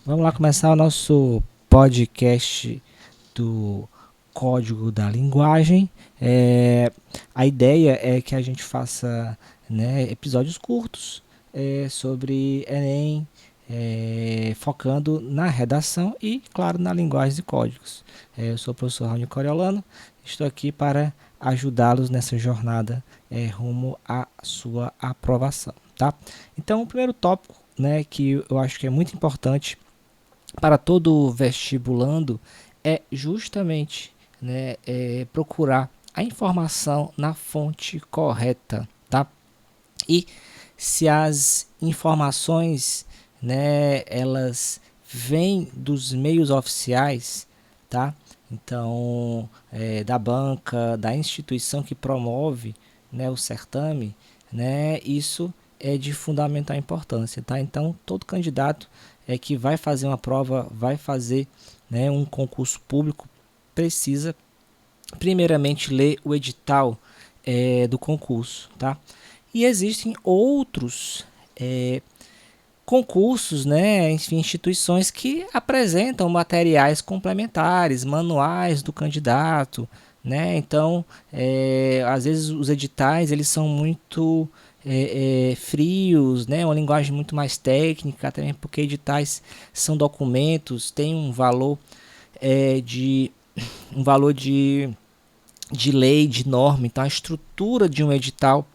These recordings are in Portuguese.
Vamos lá começar o nosso podcast do Código da Linguagem. A ideia é que a gente faça, né, episódios curtos sobre Enem, focando na redação e, claro, na linguagem de códigos. Eu sou o professor Raul Coriolano, estou aqui para ajudá-los nessa jornada rumo à sua aprovação. Tá? Então, o primeiro tópico, né, que eu acho que é muito importante para todo vestibulando é justamente, né, procurar a informação na fonte correta, tá? E se as informações, né, elas vêm dos meios oficiais, tá? Então, da banca, da instituição que promove, né, o certame, né, isso é de fundamental importância, tá? Então, todo candidato que vai fazer uma prova, vai fazer, né, um concurso público, precisa primeiramente ler o edital do concurso, tá? E existem outros concursos, né, enfim, instituições que apresentam materiais complementares, manuais do candidato, né? Então, às vezes os editais eles são muito frios, né? Uma linguagem muito mais técnica, também porque editais são documentos, tem um valor de um valor de lei, de norma. Então, a estrutura de um edital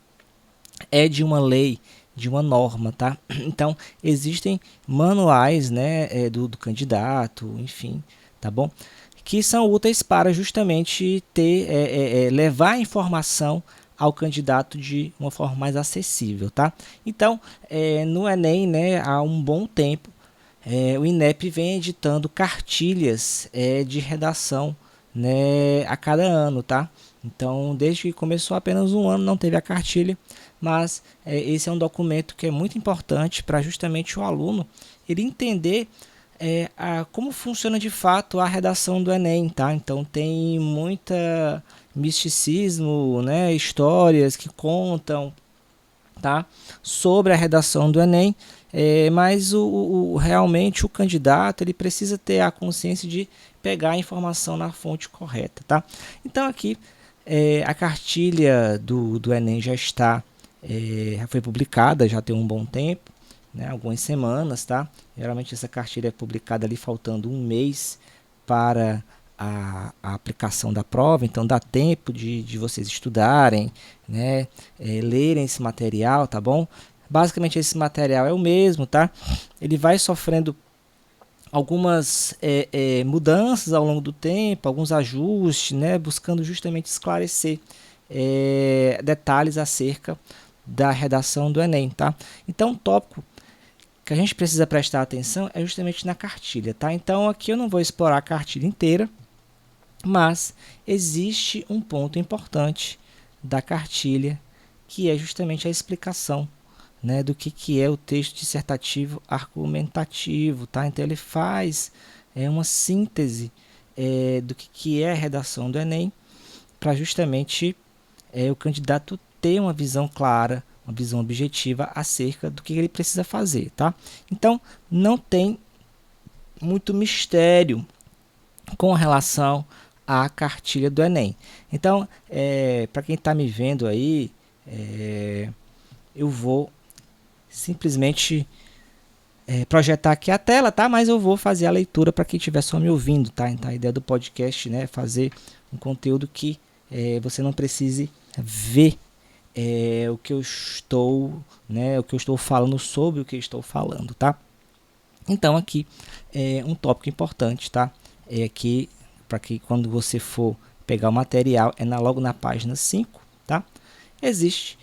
é de uma lei, de uma norma, tá? Então, existem manuais, né, do candidato, enfim, tá bom? Que são úteis para justamente levar a informação ao candidato de uma forma mais acessível, tá? Então, no Enem, né, há um bom tempo, o INEP vem editando cartilhas de redação, né, a cada ano, tá? Então, desde que começou apenas um ano, não teve a cartilha, mas esse é um documento que é muito importante para justamente o aluno ele entender como funciona de fato a redação do Enem, tá? Então tem muita misticismo, né, histórias que contam, tá, sobre a redação do Enem, mas realmente o candidato ele precisa ter a consciência de pegar a informação na fonte correta, tá? Então aqui a cartilha do Enem já está, já foi publicada, já tem um bom tempo, né, algumas semanas, tá? Geralmente essa cartilha é publicada ali faltando um mês para a aplicação da prova, então dá tempo de vocês estudarem, né, lerem esse material, tá bom? Basicamente esse material é o mesmo, tá? Ele vai sofrendo algumas mudanças ao longo do tempo, alguns ajustes, né, buscando justamente esclarecer detalhes acerca da redação do Enem, tá? Então, um tópico que a gente precisa prestar atenção é justamente na cartilha, tá? Então, aqui eu não vou explorar a cartilha inteira, mas existe um ponto importante da cartilha, que é justamente a explicação, né, do que é o texto dissertativo argumentativo, tá? Então ele faz uma síntese do que é a redação do Enem, para justamente o candidato ter uma visão clara, uma visão objetiva acerca do que ele precisa fazer, tá? Então não tem muito mistério com relação à cartilha do Enem. Então, para quem está me vendo aí, eu vou simplesmente projetar aqui a tela, tá? Mas eu vou fazer a leitura para quem estiver só me ouvindo, tá? Então a ideia do podcast, né, é fazer um conteúdo que você não precise ver o que eu estou, né, o que eu estou falando sobre o que eu estou falando, tá? Então aqui um tópico importante, tá? É que para que quando você for pegar o material logo na página 5, tá? Existe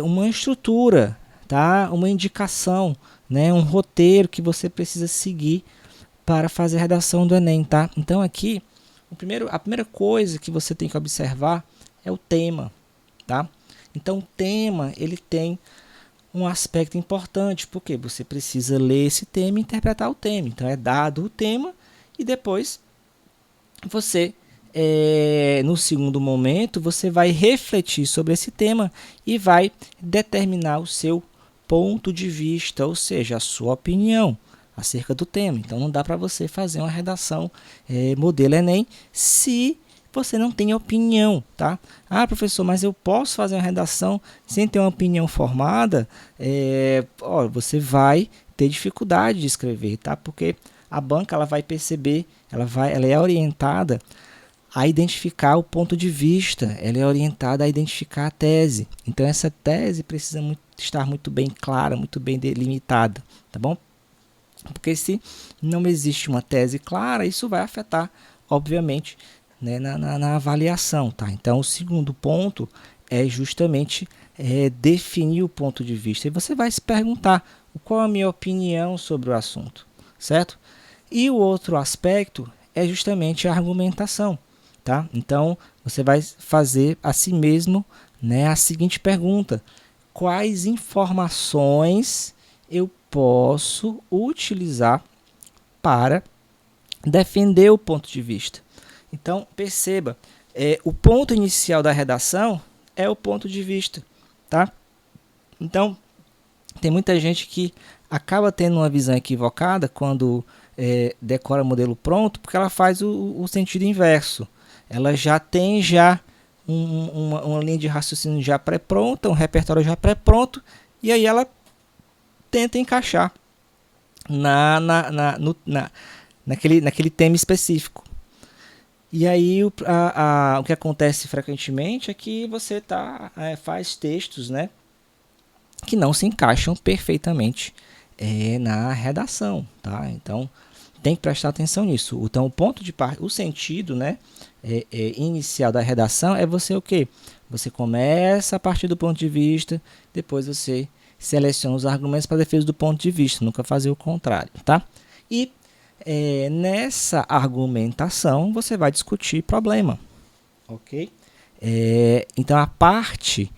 uma estrutura, tá? Uma indicação, né? Um roteiro que você precisa seguir para fazer a redação do Enem, tá? Então aqui a primeira coisa que você tem que observar é o tema, tá? Então o tema ele tem um aspecto importante, porque você precisa ler esse tema e interpretar o tema. Então é dado o tema e depois você, no segundo momento, você vai refletir sobre esse tema e vai determinar o seu ponto de vista, ou seja, a sua opinião, acerca do tema. Então não dá para você fazer uma redação modelo Enem se você não tem opinião, tá? Ah, professor, mas eu posso fazer uma redação sem ter uma opinião formada? Você vai ter dificuldade de escrever, tá? Porque a banca ela vai perceber, ela é orientada a identificar o ponto de vista, ela é orientada a identificar a tese. Então essa tese precisa estar muito bem clara, muito bem delimitada, tá bom? Porque se não existe uma tese clara, isso vai afetar, obviamente, né, na avaliação, tá? Então o segundo ponto é justamente definir o ponto de vista. E você vai se perguntar qual a minha opinião sobre o assunto, certo? E o outro aspecto é justamente a argumentação. Tá? Então, você vai fazer a si mesmo, né, a seguinte pergunta: quais informações eu posso utilizar para defender o ponto de vista? Então, perceba, o ponto inicial da redação é o ponto de vista. Tá? Então, tem muita gente que acaba tendo uma visão equivocada quando decora modelo pronto, porque ela faz o sentido inverso. Ela já tem uma linha de raciocínio já pré-pronta, um repertório já pré-pronto, e aí ela tenta encaixar naquele tema específico. E aí o que acontece frequentemente é que você faz textos, né, que não se encaixam perfeitamente na redação, tá? Então tem que prestar atenção nisso. Então, o sentido, né, inicial da redação é você o quê? Você começa a partir do ponto de vista, depois você seleciona os argumentos para defesa do ponto de vista, nunca fazer o contrário, tá? E nessa argumentação você vai discutir problema, ok? Então, a parte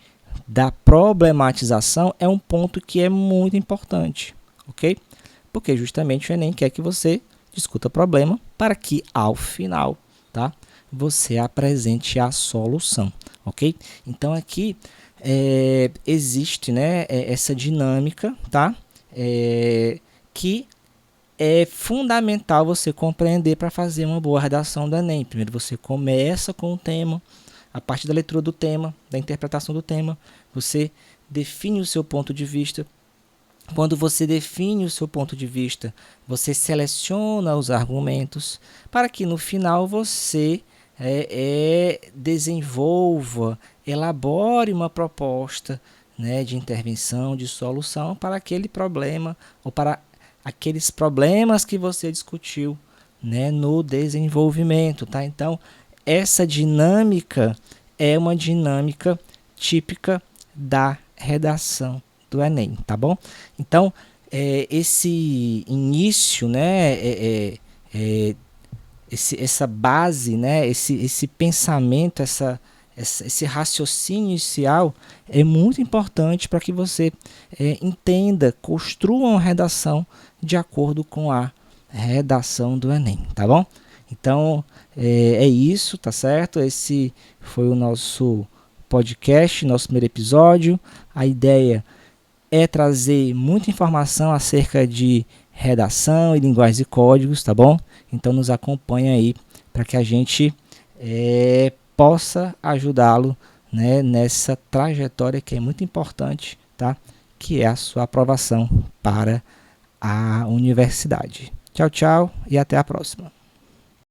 da problematização é um ponto que é muito importante, ok? Porque justamente o Enem quer que você discuta problema para que, ao final, tá, você apresente a solução, ok? Então, aqui existe, né, essa dinâmica, tá, que é fundamental você compreender para fazer uma boa redação do Enem. Primeiro você começa com o tema, a partir da leitura do tema, da interpretação do tema, você define o seu ponto de vista. Quando você define o seu ponto de vista, você seleciona os argumentos para que no final você desenvolva, elabore uma proposta, né, de intervenção, de solução para aquele problema ou para aqueles problemas que você discutiu, né, no desenvolvimento, tá? Então, essa dinâmica é uma dinâmica típica da redação do Enem, tá bom? Então, esse início, né, essa base, né, esse pensamento, esse raciocínio inicial é muito importante para que você entenda, construa uma redação de acordo com a redação do Enem, tá bom? Então, é isso, tá certo? Esse foi o nosso podcast, nosso primeiro episódio. A ideia é trazer muita informação acerca de redação e linguagens e códigos, tá bom? Então nos acompanha aí para que a gente possa ajudá-lo, né, nessa trajetória que é muito importante, tá? Que é a sua aprovação para a universidade. Tchau, tchau e até a próxima.